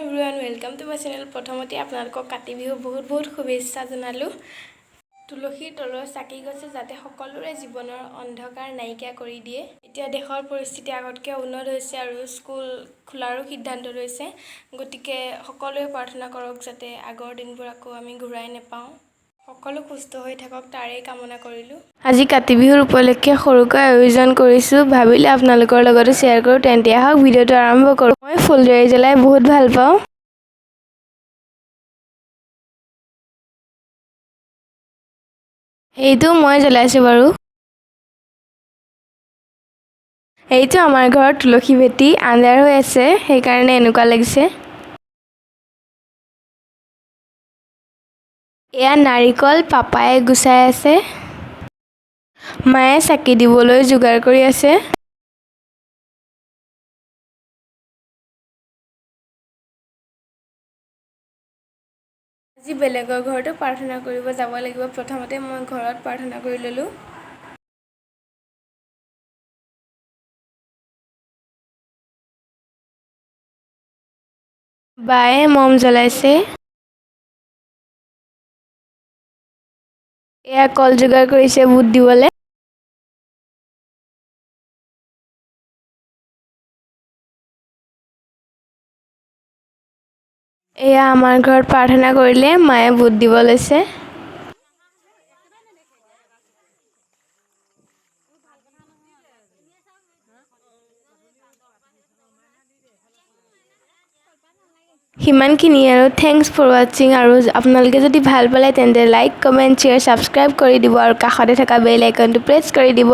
Everyone welcome to my channel. প্ৰথমতে আপোনালোকক কাতি বিহু বহুত শুভেচ্ছা জনালোঁ। তুলসীৰ তলৰ চাকি গছে যাতে সকলোৰে জীৱনৰ অন্ধকাৰ নাইকিয়া কৰি দিয়ে। এতিয়া দেশৰ পৰিস্থিতি আগতকৈ উন্নত হৈছে আৰু স্কুল খোলাৰো সিদ্ধান্ত লৈছে। গতিকে সকলোৱে প্ৰাৰ্থনা কৰক যাতে আগৰ দিনবোৰ আকৌ আমি ঘূৰাই নাপাওঁ। সকলো সুস্থ হৈ থাকক তাৰেই কামনা কৰিলোঁ। আজি কাতি বিহুৰ উপলক্ষে সৰুকৈ আয়োজন কৰিছোঁ, ভাবিলে আপোনালোকৰ লগতে শ্বেয়াৰ কৰোঁ। তেন্তে আহক ভিডিঅ'টো আৰম্ভ কৰোঁ। মই ফুলজাৰি জ্বলাই বহুত ভাল পাওঁ। এইটো মই জ্বলাইছোঁ বাৰু। এইটো আমাৰ ঘৰত তুলসী ভেটি, আন্ধাৰ হৈ আছে সেইকাৰণে এনেকুৱা লাগিছে। এয়া নাৰিকল পাপাই গুচাই আছে। মায়ে চাকি দিবলৈ যোগাৰ কৰি আছে। আজি বেলেগৰ ঘৰতো প্ৰাৰ্থনা কৰিব যাব লাগিব। প্ৰথমতে মই ঘৰত প্ৰাৰ্থনা কৰি ল'লোঁ। বায়ে মম জ্বলাইছে। এয়া কল যোগাৰ কৰিছে বুট দিবলৈ। এয়া আমাৰ ঘৰত প্ৰাৰ্থনা কৰিলে মায়ে বুট দিব লৈছে। সিমানখিনি আৰু থেংকছ ফৰ ৱাচিং। আৰু আপোনালোকে যদি ভাল পালে তেন্তে লাইক, কমেণ্ট, শ্বেয়াৰ, ছাবস্ক্ৰাইব কৰি দিব আৰু কাষতে থকা বেল আইকনটো প্ৰেছ কৰি দিব।